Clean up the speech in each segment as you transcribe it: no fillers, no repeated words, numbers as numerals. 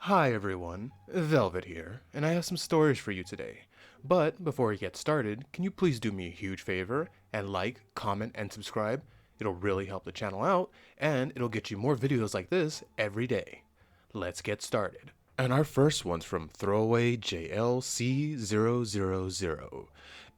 Hi everyone, Velvet here, and I have some stories for you today. But before we get started, can you please do me a huge favor and like, comment, and subscribe? It'll really help the channel out, and it'll get you more videos like this every day. Let's get started. And our first one's from Throwaway JLC000.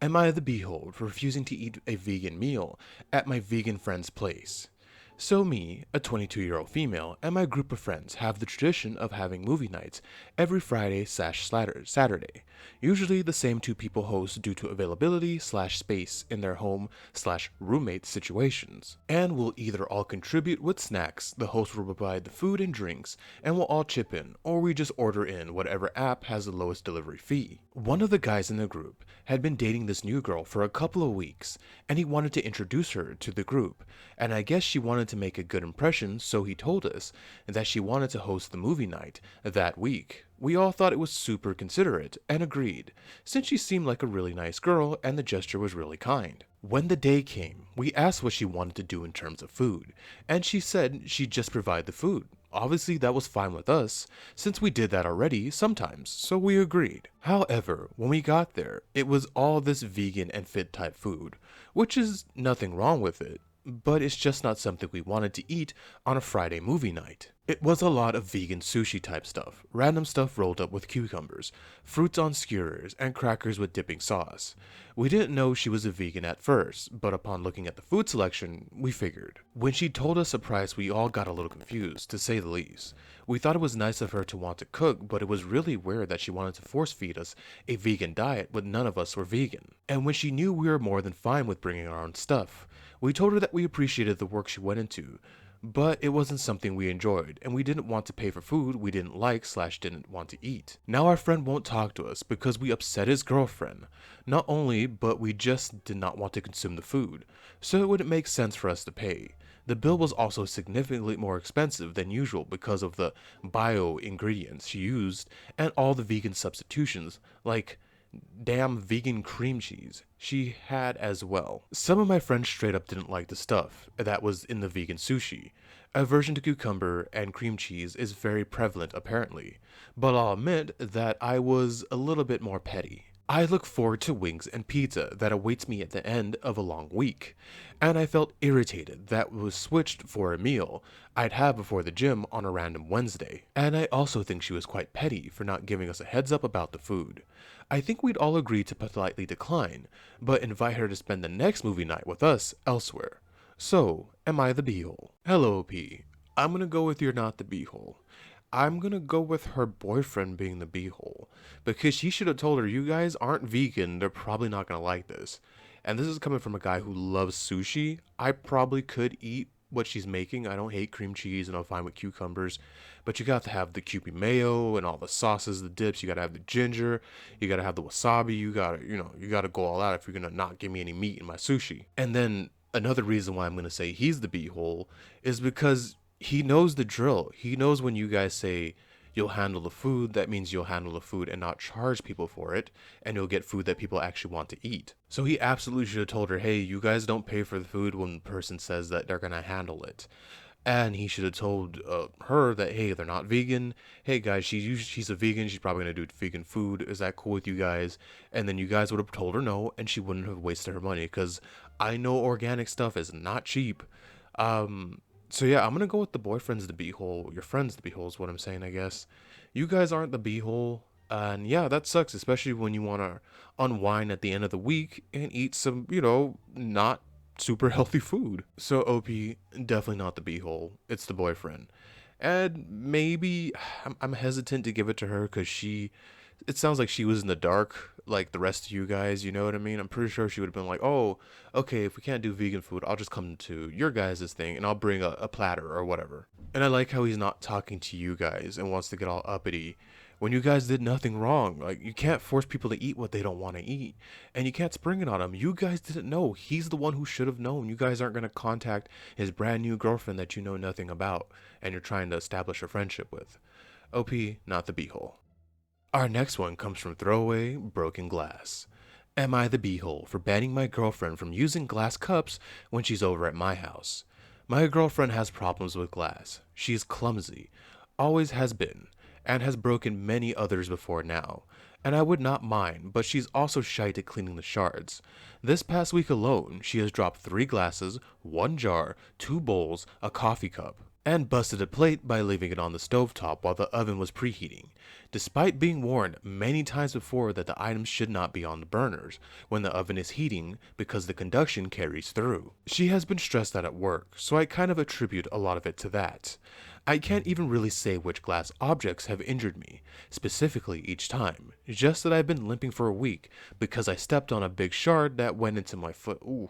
Am I the behold for refusing to eat a vegan meal at my vegan friend's place? So me, a 22-year-old female, and my group of friends have the tradition of having movie nights every Friday/Saturday. Usually the same two people host due to availability/space in their home/roommate situations. And we'll either all contribute with snacks, the host will provide the food and drinks, and we'll all chip in, or we just order in whatever app has the lowest delivery fee. One of the guys in the group had been dating this new girl for a couple of weeks, and he wanted to introduce her to the group, and I guess she wanted to make a good impression, so he told us that she wanted to host the movie night that week. We all thought it was super considerate and agreed, since she seemed like a really nice girl and the gesture was really kind. When the day came, we asked what she wanted to do in terms of food, and she said she'd just provide the food. Obviously, that was fine with us, since we did that already sometimes, so we agreed. However, when we got there, it was all this vegan and fit type food, which is nothing wrong with it, but it's just not something we wanted to eat on a Friday movie night. It was a lot of vegan sushi type stuff, random stuff rolled up with cucumbers, fruits on skewers, and crackers with dipping sauce. We didn't know she was a vegan at first, but upon looking at the food selection, we figured. When she told us a price, we all got a little confused, to say the least. We thought it was nice of her to want to cook, but it was really weird that she wanted to force feed us a vegan diet when none of us were vegan. And when she knew we were more than fine with bringing our own stuff, we told her that we appreciated the work she went into, but it wasn't something we enjoyed, and we didn't want to pay for food we didn't like/didn't want to eat. Now our friend won't talk to us because we upset his girlfriend. Not only, but we just did not want to consume the food, so it wouldn't make sense for us to pay. The bill was also significantly more expensive than usual because of the bio ingredients she used and all the vegan substitutions, like damn vegan cream cheese she had as well. Some of my friends straight up didn't like the stuff that was in the vegan sushi. Aversion to cucumber and cream cheese is very prevalent apparently, but I'll admit that I was a little bit more petty. I look forward to wings and pizza that awaits me at the end of a long week, and I felt irritated that was switched for a meal I'd have before the gym on a random Wednesday. And I also think she was quite petty for not giving us a heads up about the food. I think we'd all agree to politely decline, but invite her to spend the next movie night with us elsewhere. So, am I the beehole? Hello, P. I'm gonna go with you're not the beehole. I'm gonna go with her boyfriend being the beehole, because she should have told her, you guys aren't vegan, they're probably not gonna like this. And this is coming from a guy who loves sushi. I probably could eat what she's making. I don't hate cream cheese and I'm fine with cucumbers, but you got to have the Kewpie mayo and all the sauces, the dips. You gotta have the ginger, you gotta have the wasabi. You gotta go all out if you're gonna not give me any meat in my sushi. And then another reason why I'm gonna say he's the beehole is because he knows the drill. He knows when you guys say you'll handle the food, that means you'll handle the food and not charge people for it, and you'll get food that people actually want to eat. So he absolutely should have told her, hey, you guys don't pay for the food when the person says that they're gonna handle it. And he should have told her that, hey, they're not vegan. Hey guys, she's a vegan. She's probably gonna do vegan food. Is that cool with you guys? And then you guys would have told her no, and she wouldn't have wasted her money. Because I know organic stuff is not cheap. So yeah, I'm gonna go with the boyfriend's the beehole. Your friend's the beehole is what I'm saying, I guess. You guys aren't the beehole. And yeah, that sucks, especially when you want to unwind at the end of the week and eat some, not super healthy food. So OP, definitely not the beehole. It's the boyfriend. And maybe I'm hesitant to give it to her because it sounds like she was in the dark like the rest of you guys, you know what I mean? I'm pretty sure she would have been like, oh, okay, if we can't do vegan food, I'll just come to your guys' thing and I'll bring a platter or whatever. And I like how he's not talking to you guys and wants to get all uppity when you guys did nothing wrong. Like, you can't force people to eat what they don't want to eat, and you can't spring it on them. You guys didn't know. He's the one who should have known. You guys aren't going to contact his brand new girlfriend that you know nothing about and you're trying to establish a friendship with. OP, not the beehole. Our next one comes from Throwaway Broken Glass. Am I the beehole for banning my girlfriend from using glass cups when she's over at my house? My girlfriend has problems with glass. She's clumsy, always has been, and has broken many others before now. And I would not mind, but she's also shy to cleaning the shards. This past week alone, she has dropped 3 glasses, 1 jar, 2 bowls, a coffee cup, and busted a plate by leaving it on the stovetop while the oven was preheating, despite being warned many times before that the items should not be on the burners when the oven is heating because the conduction carries through. She has been stressed out at work, so I kind of attribute a lot of it to that. I can't even really say which glass objects have injured me, specifically each time, just that I've been limping for a week because I stepped on a big shard that went into my foot. Ooh,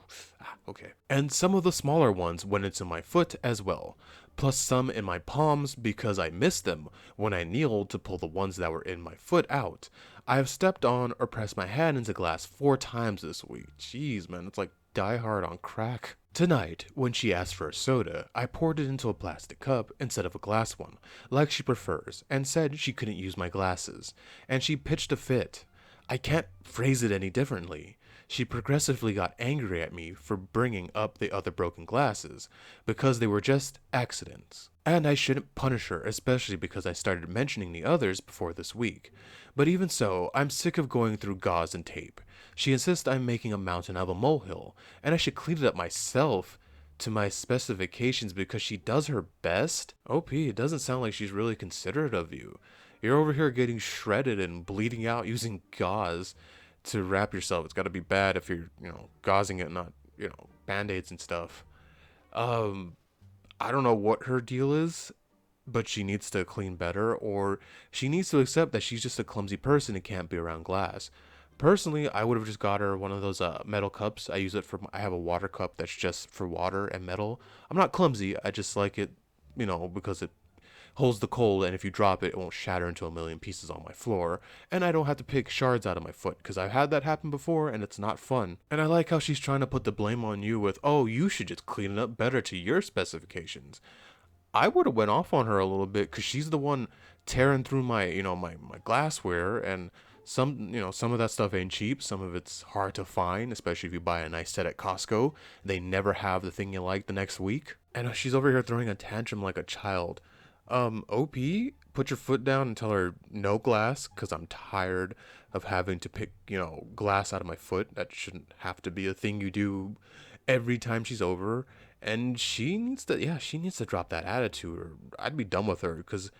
okay. And some of the smaller ones went into my foot as well, plus some in my palms because I missed them when I kneeled to pull the ones that were in my foot out. I have stepped on or pressed my hand into glass 4 times this week. Jeez, man, it's like Die Hard on crack. Tonight, when she asked for a soda, I poured it into a plastic cup instead of a glass one, like she prefers, and said she couldn't use my glasses, and she pitched a fit. I can't phrase it any differently. She progressively got angry at me for bringing up the other broken glasses, because they were just accidents. And I shouldn't punish her, especially because I started mentioning the others before this week. But even so, I'm sick of going through gauze and tape. She insists I'm making a mountain out of a molehill, and I should clean it up myself to my specifications because she does her best. OP, it doesn't sound like she's really considerate of you. You're over here getting shredded and bleeding out using gauze to wrap yourself. It's got to be bad if you're, gauzing it, not, band-aids and stuff. I don't know what her deal is, but she needs to clean better, or she needs to accept that she's just a clumsy person and can't be around glass. Personally, I would have just got her one of those metal cups. I have a water cup that's just for water and metal. I'm not clumsy. I just like it, because it holds the cold, and if you drop it, it won't shatter into a million pieces on my floor, and I don't have to pick shards out of my foot, because I've had that happen before, and it's not fun. And I like how she's trying to put the blame on you with, oh, you should just clean it up better to your specifications. I would have went off on her a little bit, because she's the one tearing through my, my glassware, and some of that stuff ain't cheap. Some of it's hard to find, especially if you buy a nice set at Costco. They never have the thing you like the next week. And she's over here throwing a tantrum like a child. OP, put your foot down and tell her no glass, because I'm tired of having to pick, glass out of my foot. That shouldn't have to be a thing you do every time she's over. And she needs to drop that attitude, or I'd be done with her, because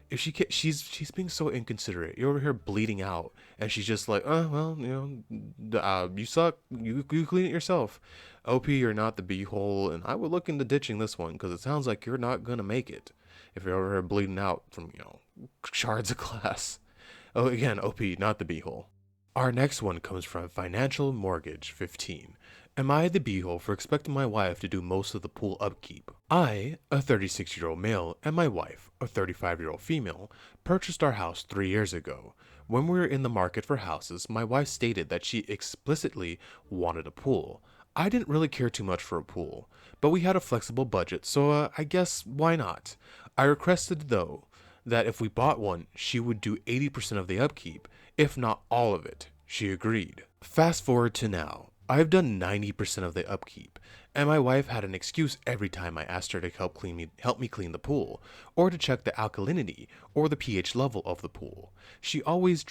if she's being so inconsiderate. You're over here bleeding out, and she's just like, you suck. You clean it yourself. OP, you're not the beehole, and I would look into ditching this one, because it sounds like you're not gonna make it if you're over here bleeding out from, shards of glass. Oh, again, OP, not the beehole. Our next one comes from Financial Mortgage 15. Am I the beehole for expecting my wife to do most of the pool upkeep? I, a 36-year-old male, and my wife, a 35-year-old female, purchased our house 3 years ago. When we were in the market for houses, my wife stated that she explicitly wanted a pool. I didn't really care too much for a pool, but we had a flexible budget, so I guess why not? I requested, though, that if we bought one, she would do 80% of the upkeep, if not all of it. She agreed. Fast forward to now. I've done 90% of the upkeep, and my wife had an excuse every time I asked her to help me clean the pool, or to check the alkalinity or the pH level of the pool. She always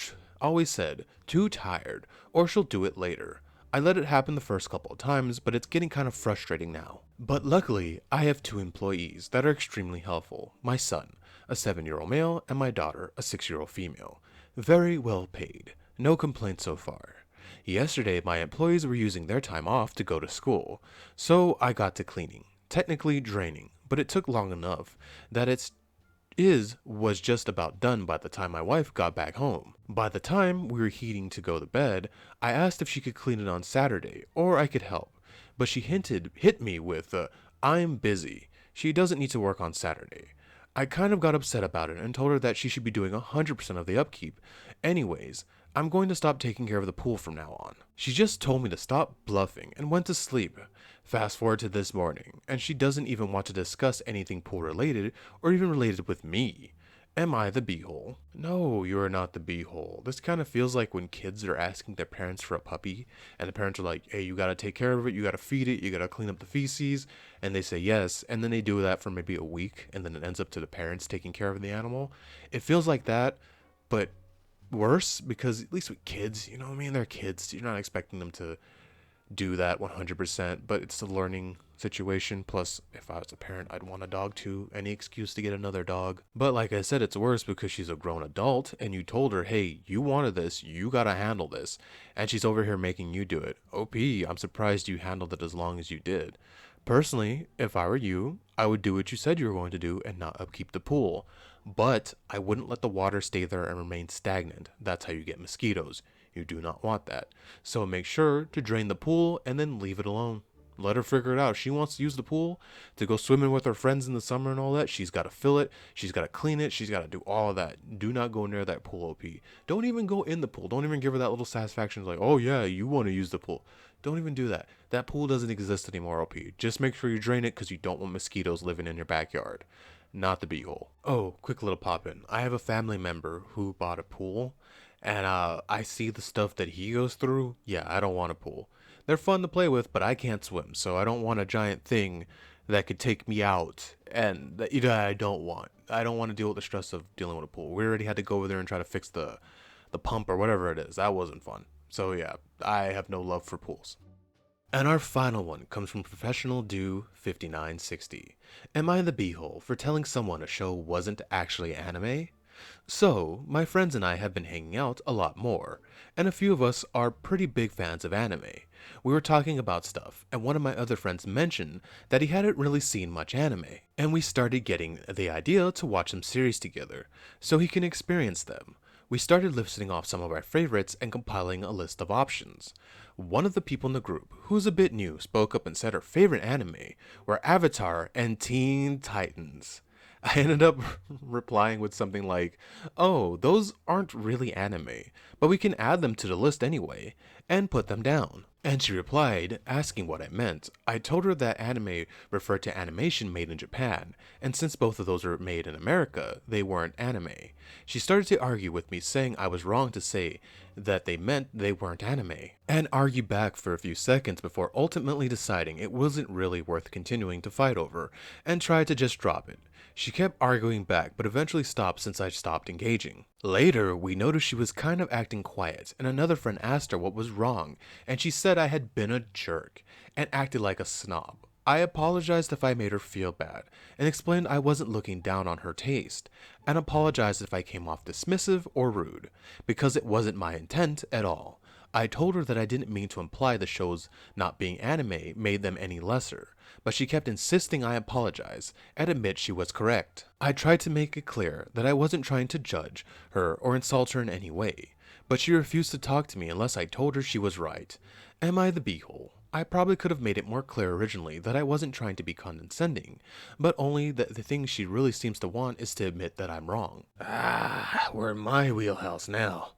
said, too tired, or she'll do it later. I let it happen the first couple of times, but it's getting kind of frustrating now. But luckily, I have 2 employees that are extremely helpful. My son, a 7-year-old male, and my daughter, a 6-year-old female. Very well paid. No complaints so far. Yesterday, my employees were using their time off to go to school, so I got to cleaning. Technically draining, but it took long enough that was just about done by the time my wife got back home. By the time we were heating to go to bed, I asked if she could clean it on Saturday, or I could help, but she hit me with, I'm busy. She doesn't need to work on Saturday. I kind of got upset about it and told her that she should be doing 100% of the upkeep. Anyways, I'm going to stop taking care of the pool from now on. She just told me to stop bluffing and went to sleep. Fast forward to this morning, and she doesn't even want to discuss anything pool related or even related with me. Am I the beehole? No, you are not the beehole. This kind of feels like when kids are asking their parents for a puppy, and the parents are like, hey, you gotta take care of it, you gotta feed it, you gotta clean up the feces, and they say yes, and then they do that for maybe a week, and then it ends up to the parents taking care of the animal. It feels like that, but worse, because at least with kids, you know what I mean? They're kids. You're not expecting them to do that 100%, but it's a learning situation. Plus, if I was a parent, I'd want a dog too. Any excuse to get another dog. But like I said, it's worse because she's a grown adult and you told her, hey, you wanted this, you gotta handle this. And she's over here making you do it. OP, I'm surprised you handled it as long as you did. Personally, if I were you, I would do what you said you were going to do and not upkeep the pool. But I wouldn't let the water stay there and remain stagnant. That's how you get mosquitoes. You do not want that. So make sure to drain the pool and then leave it alone. Let her figure it out. She wants to use the pool to go swimming with her friends in the summer and all that. She's got to fill it. She's got to clean it. She's got to do all of that. Do not go near that pool, OP. Don't even go in the pool. Don't even give her that little satisfaction like, oh yeah, you want to use the pool. Don't even do that. That pool doesn't exist anymore, OP. Just make sure you drain it because you don't want mosquitoes living in your backyard. Not the beehole. Oh, quick little pop in. I have a family member who bought a pool, and I see the stuff that he goes through. Yeah, I don't want a pool. They're fun to play with, but I can't swim, so I don't want a giant thing that could take me out, and that I don't want. I don't want to deal with the stress of dealing with a pool. We already had to go over there and try to fix the pump or whatever it is. That wasn't fun. So yeah, I have no love for pools. And our final one comes from Professional Do 5960. Am I the beehole for telling someone a show wasn't actually anime? So, my friends and I have been hanging out a lot more, and a few of us are pretty big fans of anime. We were talking about stuff, and one of my other friends mentioned that he hadn't really seen much anime, and we started getting the idea to watch some series together, so he can experience them. We started listing off some of our favorites and compiling a list of options. One of the people in the group, who's a bit new, spoke up and said her favorite anime were Avatar and Teen Titans. I ended up replying with something like, oh, those aren't really anime, but we can add them to the list anyway, and put them down. And she replied, asking what I meant. I told her that anime referred to animation made in Japan, and since both of those are made in America, they weren't anime. She started to argue with me, saying I was wrong to say that they meant they weren't anime, and argue back for a few seconds before ultimately deciding it wasn't really worth continuing to fight over, and tried to just drop it. She kept arguing back, but eventually stopped since I stopped engaging. Later, we noticed she was kind of acting quiet, and another friend asked her what was wrong, and she said I had been a jerk, and acted like a snob. I apologized if I made her feel bad, and explained I wasn't looking down on her taste, and apologized if I came off dismissive or rude, because it wasn't my intent at all. I told her that I didn't mean to imply the shows not being anime made them any lesser, but she kept insisting I apologize and admit she was correct. I tried to make it clear that I wasn't trying to judge her or insult her in any way, but she refused to talk to me unless I told her she was right. Am I the beehole? I probably could have made it more clear originally that I wasn't trying to be condescending, but only that the thing she really seems to want is to admit that I'm wrong. Ah, we're in my wheelhouse now.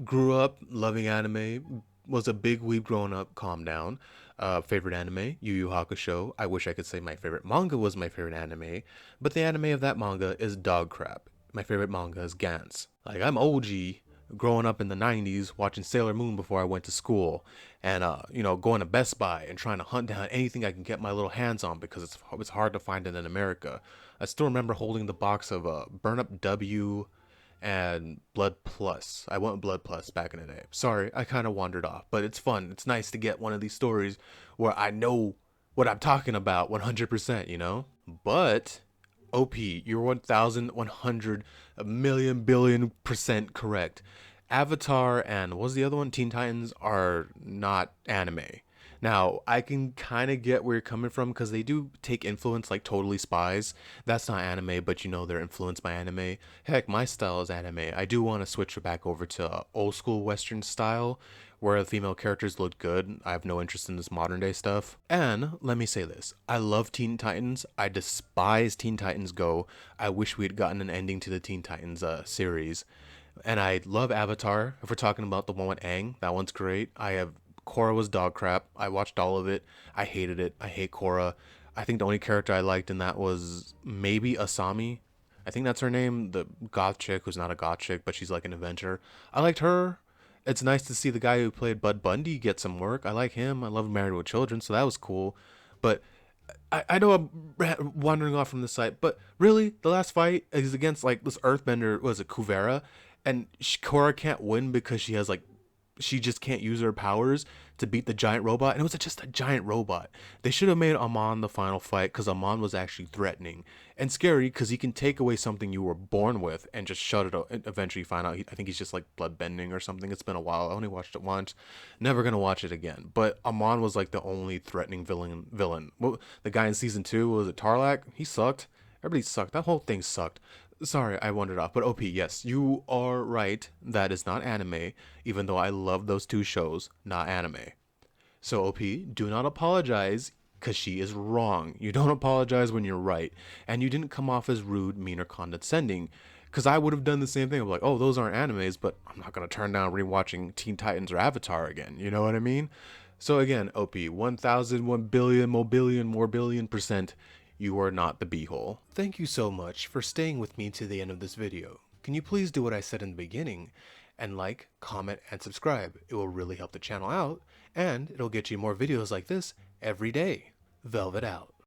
Grew up loving anime, was a big weeb growing up, calm down. Favorite anime, Yu Yu Hakusho. I wish I could say my favorite manga was my favorite anime, but the anime of that manga is dog crap. My favorite manga is Gantz. Like, I'm OG, growing up in the 90s, watching Sailor Moon before I went to school, and, going to Best Buy and trying to hunt down anything I can get my little hands on because it's hard to find it in America. I still remember holding the box of Burn Up W, and Blood Plus. I went with Blood Plus back in the day. Sorry, I kind of wandered off, but it's fun. It's nice to get one of these stories where I know what I'm talking about 100%, you know? But, OP, you're 1,100 million billion percent correct. Avatar and what was the other one? Teen Titans are not anime. Now, I can kind of get where you're coming from because they do take influence like Totally Spies. That's not anime, but they're influenced by anime. Heck, my style is anime. I do want to switch back over to old school Western style where the female characters look good. I have no interest in this modern day stuff. And let me say this, I love Teen Titans. I despise Teen Titans Go. I wish we had gotten an ending to the Teen Titans series. And I love Avatar. If we're talking about the one with Aang, that one's great. Korra was dog crap. I watched all of it. I hated it. I hate Korra. I think the only character I liked in that was maybe Asami. I think that's her name, the goth chick who's not a goth chick, but she's like an inventor. I liked her. It's nice to see the guy who played Bud Bundy get some work. I like him. I love Married with Children, so that was cool. But I know I'm wandering off from the site, but really, the last fight is against like this Earthbender. Was it Kuvera? And Korra can't win because she just can't use her powers to beat the giant robot, and it was just a giant robot. They should have made Amon the final fight because Amon was actually threatening and scary because he can take away something you were born with and just shut it up. And eventually, find out I think he's just like blood bending or something. It's been a while. I only watched it once. Never gonna watch it again. But Amon was like the only threatening villain. Well, the guy in season 2 was it Tarlac? He sucked. Everybody sucked. That whole thing sucked. Sorry, I wandered off. But OP, yes, you are right. That is not anime, even though I love those two shows, not anime. So, OP, do not apologize because she is wrong. You don't apologize when you're right. And you didn't come off as rude, mean, or condescending. Because I would have done the same thing. I'm like, oh, those aren't animes, but I'm not going to turn down rewatching Teen Titans or Avatar again. You know what I mean? So, again, OP, 1,000, 1 billion, more billion percent, you are not the beehole. Thank you so much for staying with me to the end of this video. Can you please do what I said in the beginning and like, comment, and subscribe? It will really help the channel out, and it'll get you more videos like this every day. Velvet out.